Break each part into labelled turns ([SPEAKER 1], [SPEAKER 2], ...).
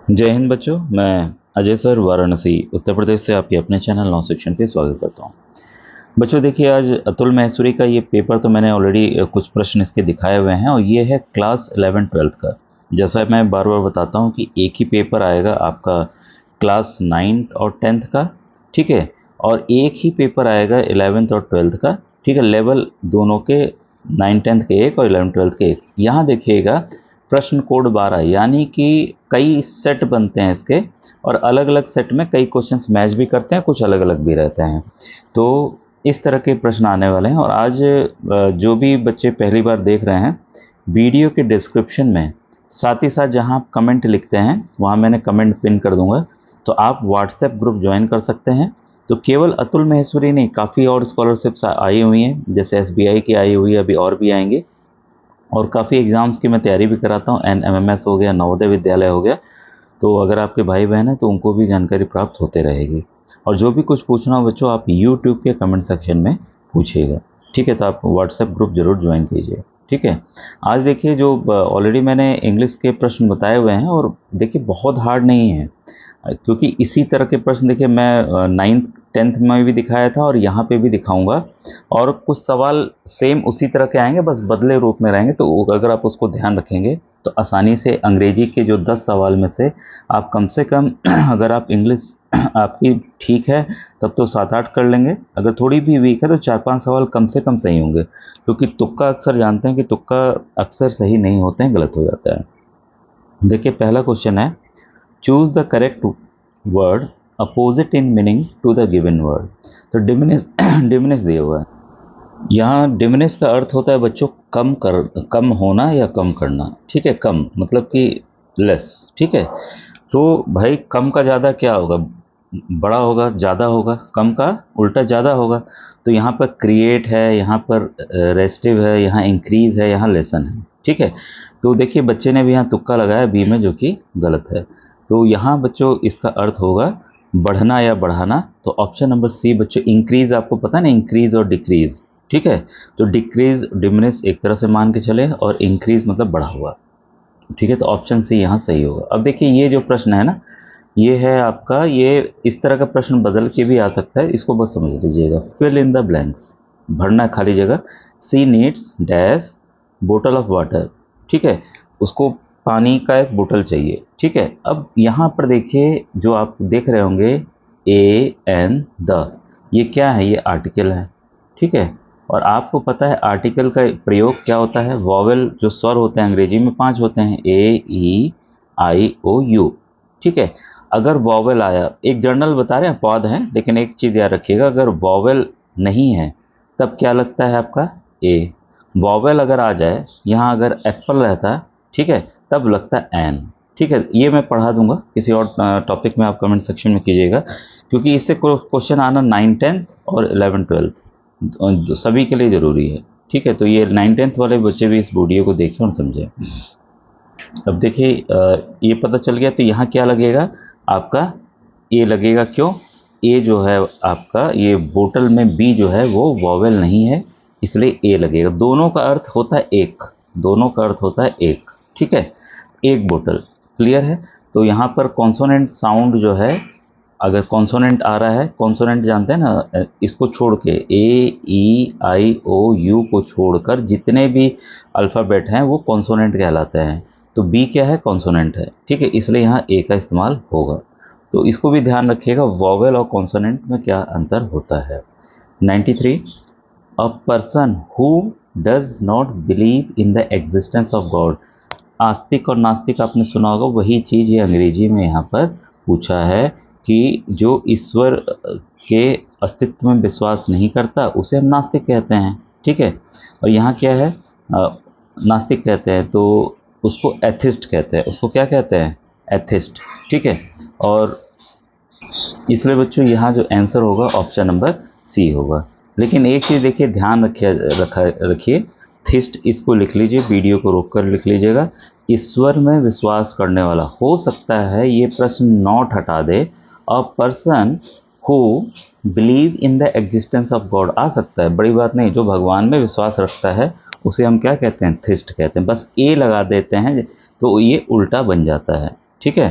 [SPEAKER 1] जय हिंद बच्चों, मैं अजय सर वाराणसी उत्तर प्रदेश से आपके अपने चैनल नौ सेक्शन पे स्वागत करता हूँ। बच्चों देखिए, आज अतुल मैसूरी का ये पेपर तो मैंने ऑलरेडी कुछ प्रश्न इसके दिखाए हुए हैं और ये है क्लास 11-12 का। जैसा मैं बार बार बताता हूँ कि एक ही पेपर आएगा आपका क्लास 9th और 10th का, ठीक है, और एक ही पेपर आएगा 11th और 12th का, ठीक है। लेवल दोनों के 9th-10th के एक और 11th-12th के एक। यहाँ देखिएगा प्रश्न कोड 12, यानी कि कई सेट बनते हैं इसके और अलग अलग सेट में कई क्वेश्चंस मैच भी करते हैं, कुछ अलग अलग भी रहते हैं। तो इस तरह के प्रश्न आने वाले हैं। और आज जो भी बच्चे पहली बार देख रहे हैं, वीडियो के डिस्क्रिप्शन में साथ ही साथ जहां आप कमेंट लिखते हैं वहां मैंने कमेंट पिन कर दूंगा, तो आप व्हाट्सएप ग्रुप ज्वाइन कर सकते हैं। तो केवल अतुल महेश्वरी नहीं, काफ़ी और स्कॉलरशिप्स आई हुई हैं, जैसे SBI की आई हुई है, अभी और भी आएंगे। और काफ़ी एग्ज़ाम्स की मैं तैयारी भी कराता हूँ, NMMS हो गया, नवोदय विद्यालय हो गया। तो अगर आपके भाई बहन हैं तो उनको भी जानकारी प्राप्त होते रहेगी। और जो भी कुछ पूछना हो बच्चों, आप YouTube के कमेंट सेक्शन में पूछिएगा, ठीक है। तो आप व्हाट्सएप ग्रुप जरूर ज्वाइन कीजिए, ठीक है। आज देखिए, जो ऑलरेडी मैंने इंग्लिश के प्रश्न बताए हुए हैं, और देखिए बहुत हार्ड नहीं है, क्योंकि इसी तरह के प्रश्न देखिए मैं 9th-10th में भी दिखाया था और यहाँ पे भी दिखाऊंगा। और कुछ सवाल सेम उसी तरह के आएंगे, बस बदले रूप में रहेंगे। तो अगर आप उसको ध्यान रखेंगे तो आसानी से अंग्रेजी के जो 10 सवाल में से आप कम से कम अगर आप इंग्लिश आपकी ठीक है तब तो 7-8 कर लेंगे, अगर थोड़ी भी वीक है तो 4-5 सवाल कम से कम सही होंगे। क्योंकि तुक्का अक्सर जानते हैं कि तुक्का अक्सर सही नहीं होते हैं, गलत हो जाता है। देखिए पहला क्वेश्चन है, choose the correct word opposite in meaning to the given word. तो डिमिनिश डिमिनिश दिया हुआ है। यहाँ डिमिनिश का अर्थ होता है बच्चों कम होना या कम करना, ठीक है। कम मतलब कि लेस, ठीक है। तो भाई कम का ज़्यादा क्या होगा? बड़ा होगा, ज़्यादा होगा। कम का उल्टा ज़्यादा होगा। तो यहाँ पर क्रिएट है, यहाँ पर रेस्टिव है, यहाँ इंक्रीज है, यहाँ लेसन है, ठीक है। तो देखिए बच्चे ने भी यहाँ तुक्का लगाया बी में, जो कि गलत है। तो यहाँ बच्चों इसका अर्थ होगा बढ़ना या बढ़ाना। तो ऑप्शन नंबर सी बच्चों, इंक्रीज। आपको पता ना, इंक्रीज और डिक्रीज, ठीक है। तो डिक्रीज डिमिनिश एक तरह से मान के चले, और इंक्रीज मतलब बढ़ा हुआ, ठीक है। तो ऑप्शन सी यहाँ सही होगा। अब देखिए ये जो प्रश्न है ना, ये है आपका, ये इस तरह का प्रश्न बदल के भी आ सकता है, इसको बस समझ लीजिएगा। फिल इन द ब्लैंक्स, भरना खाली जगह। सी नीड्स डैश बोतल ऑफ वाटर, ठीक है। उसको पानी का एक बोतल चाहिए, ठीक है। अब यहाँ पर देखिए जो आप देख रहे होंगे ए एन द, ये क्या है? ये आर्टिकल है, ठीक है। और आपको पता है आर्टिकल का प्रयोग क्या होता है? वॉवेल जो स्वर होते हैं अंग्रेजी में 5 होते हैं, A E I O U, ठीक है। अगर वॉवेल आया, एक जर्नल बता रहे हैं पौध है, लेकिन एक चीज़ याद रखिएगा, अगर वॉवेल नहीं है तब क्या लगता है आपका? ए। वॉवेल अगर आ जाए, यहाँ अगर एप्पल रहता, ठीक है, तब लगता है एन, ठीक है। ये मैं पढ़ा दूंगा किसी और टॉपिक में, आप कमेंट सेक्शन में कीजिएगा, क्योंकि इससे क्वेश्चन आना 9th-10th और 11th-12th सभी के लिए ज़रूरी है, ठीक है। तो ये 9th-10th वाले बच्चे भी इस वीडियो को देखें और समझें। अब देखिए ये पता चल गया, तो यहाँ क्या लगेगा आपका? ए लगेगा। क्यों? ए जो है आपका, ये बोतल में बी जो है वो वॉवेल नहीं है, इसलिए ए लगेगा। दोनों का अर्थ होता है एक, दोनों का अर्थ होता है एक, ठीक है। एक बोतल, क्लियर है। तो यहाँ पर कॉन्सोनेंट साउंड जो है, अगर कॉन्सोनेंट आ रहा है, कॉन्सोनेंट जानते हैं ना, इसको छोड़ के AE I O U को छोड़कर जितने भी अल्फ़ाबेट हैं वो कॉन्सोनेंट कहलाते हैं। तो बी क्या है? कॉन्सोनेंट है, ठीक है, इसलिए यहाँ ए का इस्तेमाल होगा। तो इसको भी ध्यान रखिएगा, वॉवेल और कॉन्सोनेंट में क्या अंतर होता है। 93, अ person who does not believe in the existence of God. आस्तिक और नास्तिक आपने सुना होगा, वही चीज़ ये अंग्रेजी में यहाँ पर पूछा है कि जो ईश्वर के अस्तित्व में विश्वास नहीं करता उसे हम नास्तिक कहते हैं, ठीक है। और यहाँ क्या है? नास्तिक कहते हैं, तो उसको एथिस्ट कहते हैं। उसको क्या कहते हैं? एथिस्ट, ठीक है। और इसलिए बच्चों यहाँ जो आंसर होगा ऑप्शन नंबर सी होगा। लेकिन एक चीज़ देखिए, ध्यान रखिए, थिस्ट इसको लिख लीजिए, वीडियो को रोककर लिख लीजिएगा। ईश्वर में विश्वास करने वाला, हो सकता है ये प्रश्न नॉट हटा दे, a person who believe in the existence of God आ सकता है, बड़ी बात नहीं। जो भगवान में विश्वास रखता है उसे हम क्या कहते हैं? थिस्ट कहते हैं। बस ए लगा देते हैं तो ये उल्टा बन जाता है, ठीक है।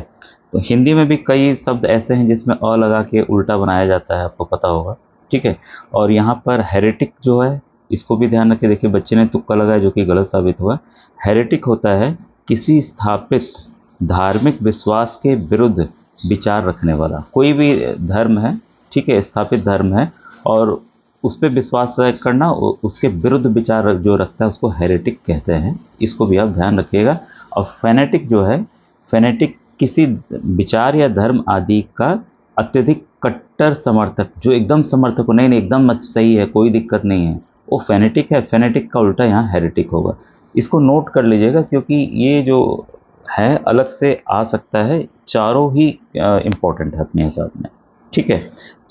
[SPEAKER 1] तो हिंदी में भी कई शब्द ऐसे हैं जिसमें अ लगा के उल्टा बनाया जाता है, आपको पता होगा, ठीक है। और यहाँ पर हेरेटिक जो है, इसको भी ध्यान रखिए। देखिए बच्चे ने तुक्का लगाया जो कि गलत साबित हुआ। हेरेटिक होता है किसी स्थापित धार्मिक विश्वास के विरुद्ध विचार रखने वाला। कोई भी धर्म है, ठीक है, स्थापित धर्म है और उस पर विश्वास करना, उसके विरुद्ध विचार जो रखता है उसको हेरेटिक कहते हैं। इसको भी आप ध्यान रखिएगा। और फेनेटिक जो है, फेनेटिक किसी विचार या धर्म आदि का अत्यधिक कट्टर समर्थक, जो एकदम समर्थक हो, नहीं नहीं एकदम सही है, कोई दिक्कत नहीं है, वो फेनेटिक है। फेनेटिक का उल्टा यहाँ हेरेटिक होगा। इसको नोट कर लीजिएगा क्योंकि ये जो है अलग से आ सकता है। चारों ही इम्पोर्टेंट है अपने हिसाब में, ठीक है।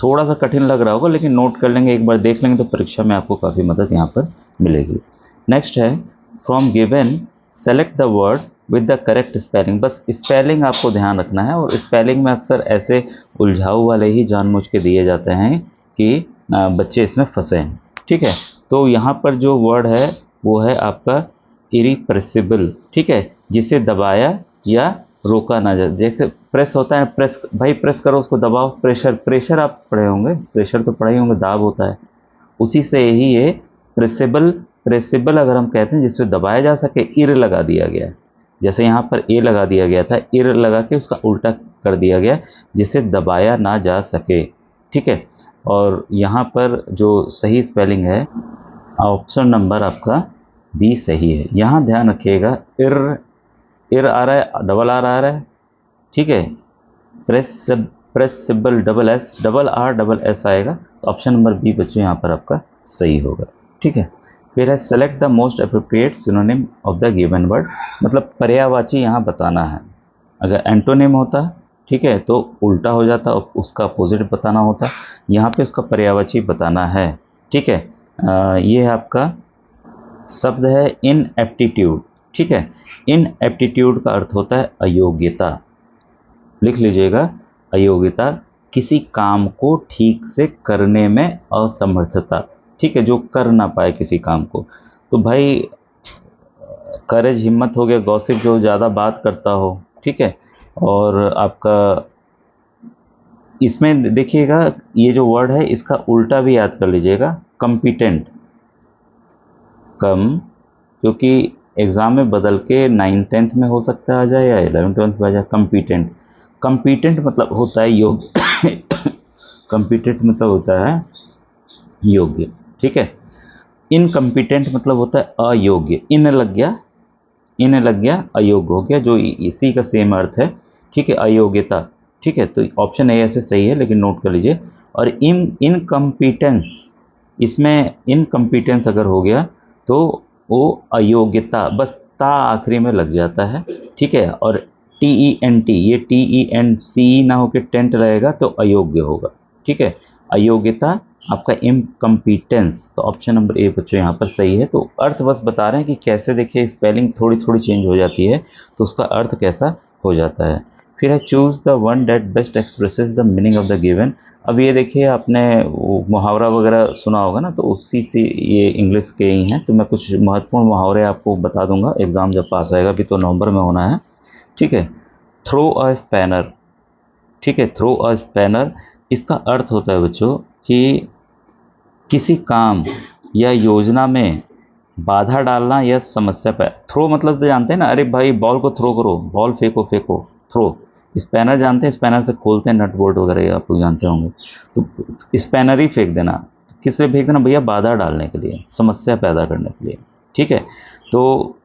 [SPEAKER 1] थोड़ा सा कठिन लग रहा होगा लेकिन नोट कर लेंगे, एक बार देख लेंगे तो परीक्षा में आपको काफ़ी मदद यहाँ पर मिलेगी। नेक्स्ट है from given select the word with the correct spelling. बस स्पेलिंग आपको ध्यान रखना है, और स्पेलिंग में अक्सर ऐसे उलझाऊ वाले ही जानबूझ के दिए जाते हैं कि बच्चे इसमें फंसे हैं, ठीक है। तो यहाँ पर जो वर्ड है वो है आपका इरिप्रेसिबल, ठीक है, जिसे दबाया या रोका ना जाए। जैसे प्रेस होता है, प्रेस भाई प्रेस करो उसको दबाओ, प्रेशर, प्रेशर आप पढ़े होंगे, प्रेशर तो पढ़े होंगे, दाब होता है, उसी से ही ये प्रेसेबल। प्रेसेबल अगर हम कहते हैं जिससे दबाया जा सके, इर लगा दिया गया, जैसे यहाँ पर ए लगा दिया गया था, इर लगा के उसका उल्टा कर दिया गया जिसे दबाया ना जा सके, ठीक है। और यहाँ पर जो सही स्पेलिंग है, ऑप्शन नंबर आपका बी सही है। यहाँ ध्यान रखिएगा, इर इर आ रहा है, डबल आर आ रहा है, ठीक है। प्रेसेबल double S, double R double S आएगा, तो ऑप्शन नंबर बी बच्चों यहाँ पर आपका सही होगा, ठीक है। फिर है select the most appropriate synonym of the given word. मतलब पर्यायवाची यहाँ बताना है। अगर एंटोनिम होता, ठीक है, तो उल्टा हो जाता, उसका अपोजिट बताना होता। यहाँ पे उसका पर्यायवाची बताना है, ठीक है। ये है आपका शब्द है इनएप्टीट्यूड, ठीक है। इनएप्टीट्यूड का अर्थ होता है अयोग्यता। लिख लीजिएगा, अयोग्यता, किसी काम को ठीक से करने में असमर्थता, ठीक है, जो कर ना पाए किसी काम को। तो भाई करेज, हिम्मत हो गया, गॉसिप जो ज़्यादा बात करता हो, ठीक है। और आपका इसमें देखिएगा ये जो वर्ड है इसका उल्टा भी याद कर लीजिएगा, कम्पिटेंट। कम, क्योंकि एग्ज़ाम में बदल के 9th-10th में हो सकता है आ जाए या 11th-12th में आ जाए। कम्पिटेंट, कम्पिटेंट मतलब होता है योग्य कम्पिटेंट मतलब होता है योग्य, ठीक है। इनकम्पिटेंट मतलब होता है अयोग्य। इन लग गया अयोग्य हो गया, जो इसी का सेम अर्थ है, ठीक है, अयोग्यता, ठीक है। तो ऑप्शन ए ऐसे सही है, लेकिन नोट कर लीजिए। और इनकम्पिटेंस, इसमें इनकम्पिटेंस अगर हो गया तो वो अयोग्यता, बस ता आखिरी में लग जाता है, ठीक है। और TENT, ये TENC ना होकर टेंट रहेगा तो अयोग्य होगा, ठीक है। अयोग्यता आपका इनकम्पिटेंस। तो ऑप्शन नंबर ए बच्चों यहाँ पर सही है। तो अर्थ बस बता रहे हैं कि कैसे, देखिए स्पेलिंग थोड़ी थोड़ी चेंज हो जाती है तो उसका अर्थ कैसा हो जाता है। फिर है choose the one that best expresses the meaning of the given. अब ये देखिए आपने मुहावरा वगैरह सुना होगा ना, तो उसी से ये इंग्लिश के ही हैं। तो मैं कुछ महत्वपूर्ण मुहावरे आपको बता दूंगा, एग्ज़ाम जब पास आएगा, अभी तो नवंबर में होना है, ठीक है। थ्रो अ स्पैनर, ठीक है, थ्रो अ स्पैनर, इसका अर्थ होता है बच्चों कि किसी काम या योजना में बाधा डालना या समस्या पर। थ्रो मतलब तो जानते हैं ना, अरे भाई बॉल को थ्रो करो, बॉल फेंको फेंको, थ्रो। स्पैनर जानते हैं, स्पैनर से खोलते हैं नट बोल्ट वगैरह, आप लोग जानते होंगे। तो स्पैनर ही फेंक देना, किस लिए फेंक देना भैया? बाधा डालने के लिए, समस्या पैदा करने के लिए, ठीक है। तो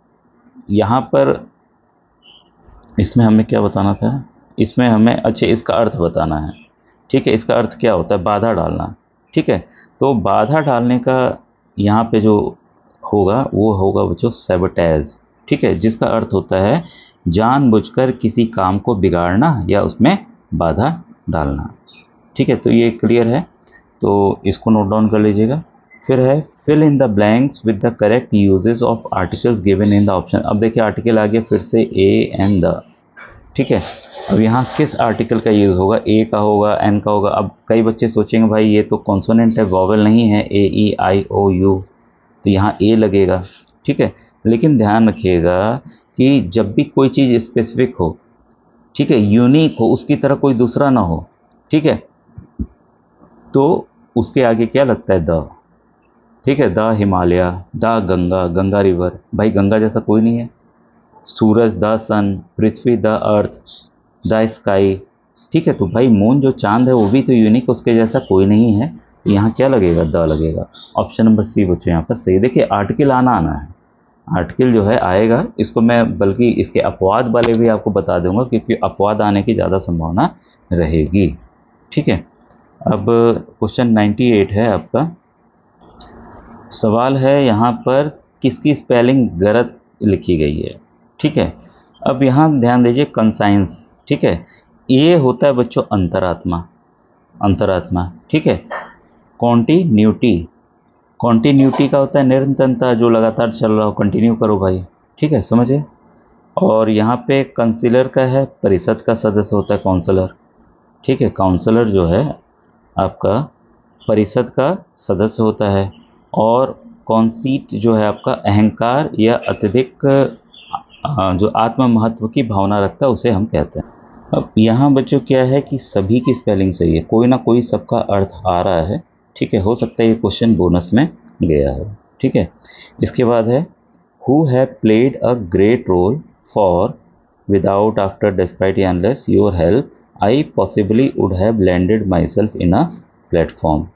[SPEAKER 1] यहाँ पर इसमें हमें क्या बताना था, इसमें हमें अच्छा इसका अर्थ बताना है, ठीक है। इसका अर्थ क्या होता है? बाधा डालना, ठीक है। तो बाधा डालने का यहाँ पे जो होगा वो होगा बच्चों सैबोटेज, ठीक है, जिसका अर्थ होता है जानबूझकर किसी काम को बिगाड़ना या उसमें बाधा डालना, ठीक है। तो ये क्लियर है, तो इसको नोट डाउन कर लीजिएगा। फिर है fill in the blanks with the correct uses of articles given in the option. अब देखिए आर्टिकल आ गया फिर से ए एंड द, ठीक है। अब यहाँ किस आर्टिकल का यूज़ होगा? ए का होगा, एन का होगा। अब कई बच्चे सोचेंगे भाई ये तो कॉन्सोनेंट है, वॉवेल नहीं है, AEIOU, तो यहाँ ए लगेगा, ठीक है। लेकिन ध्यान रखिएगा कि जब भी कोई चीज़ स्पेसिफिक हो, ठीक है, यूनिक हो, उसकी तरह कोई दूसरा ना हो, ठीक है, तो उसके आगे क्या लगता है? द, ठीक है, the Himalaya, the Ganga, Ganga river, भाई गंगा जैसा कोई नहीं है। सूरज, द सन, पृथ्वी, द अर्थ, द स्काई, ठीक है, तो भाई मून जो चांद है वो भी तो यूनिक, उसके जैसा कोई नहीं है, तो यहाँ क्या लगेगा? द लगेगा। ऑप्शन नंबर सी बच्चों यहाँ पर सही। देखिए आर्टिकल आना है, आर्टिकल जो है आएगा, इसको मैं बल्कि इसके अपवाद वाले भी आपको बता दूंगा, क्योंकि अपवाद आने की ज़्यादा संभावना रहेगी, ठीक है। अब क्वेश्चन 98 है आपका। सवाल है यहाँ पर किसकी स्पेलिंग गलत लिखी गई है, ठीक है। अब यहाँ ध्यान दीजिए, कंसाइंस, ठीक है, ये होता है बच्चों अंतरात्मा, अंतरात्मा, ठीक है। कॉन्टिन्यूटी, कॉन्टिन्यूटी का होता है निरंतरता, जो लगातार चल रहा हो, कंटिन्यू करो भाई, ठीक है, समझे। और यहाँ पे काउंसिलर का है, परिषद का सदस्य होता है काउंसलर, ठीक है, काउंसलर जो है आपका परिषद का सदस्य होता है। और कॉन्सीट जो है आपका अहंकार या अत्यधिक जो आत्म महत्व की भावना रखता है, उसे हम कहते हैं। अब यहाँ बच्चों क्या है कि सभी की स्पेलिंग सही है, कोई ना कोई सबका अर्थ आ रहा है, ठीक है, हो सकता है ये क्वेश्चन बोनस में गया है, ठीक है। इसके बाद है who have played a great role for without after despite unless your help I possibly would have landed myself in a platform,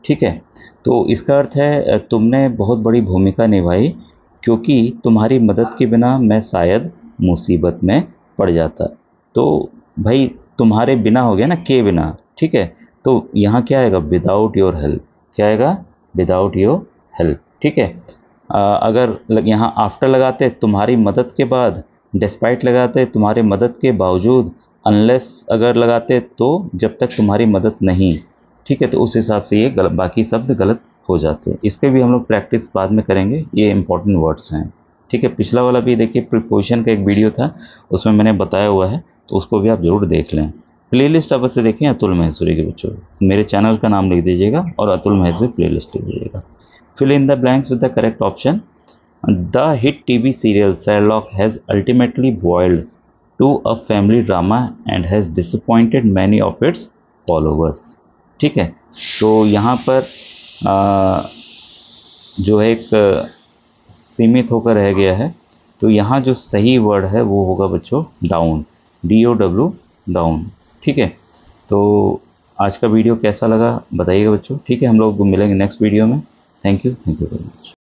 [SPEAKER 1] ठीक है। तो इसका अर्थ है तुमने बहुत बड़ी भूमिका निभाई, क्योंकि तुम्हारी मदद के बिना मैं शायद मुसीबत में पड़ जाता। तो भाई तुम्हारे बिना हो गया ना, के बिना, ठीक है, तो यहाँ क्या आएगा? विदाउट योर हेल्प, क्या आएगा? विदाउट योर हेल्प, ठीक है। अगर यहाँ आफ्टर लगाते तुम्हारी मदद के बाद, डिस्पाइट लगाते तुम्हारे मदद के बावजूद, अनलेस अगर लगाते तो जब तक तुम्हारी मदद नहीं, ठीक है, तो उस हिसाब से ये गलत, बाकी शब्द गलत हो जाते हैं। इस पर भी हम लोग प्रैक्टिस बाद में करेंगे, ये इंपॉर्टेंट वर्ड्स हैं, ठीक है। पिछला वाला भी देखिए, प्रीपोजिशन का एक वीडियो था, उसमें मैंने बताया हुआ है, तो उसको भी आप जरूर देख लें। प्लेलिस्ट अवश्य देखें अतुल महेश्वरी के बच्चों, मेरे चैनल का नाम लिख दीजिएगा और अतुल महेश्वरी प्लेलिस्ट लिख दीजिएगा। Fill in the blanks with the correct option. The hit TV serial Sherlock has ultimately boiled to a family drama and has disappointed many of its followers, ठीक है। तो यहाँ पर जो है एक सीमित होकर रह गया है, तो यहाँ जो सही वर्ड है वो होगा बच्चों डाउन, DOW, डाउन, ठीक है। तो आज का वीडियो कैसा लगा बताइएगा बच्चों, ठीक है। हम लोग मिलेंगे नेक्स्ट वीडियो में। Thank you very much.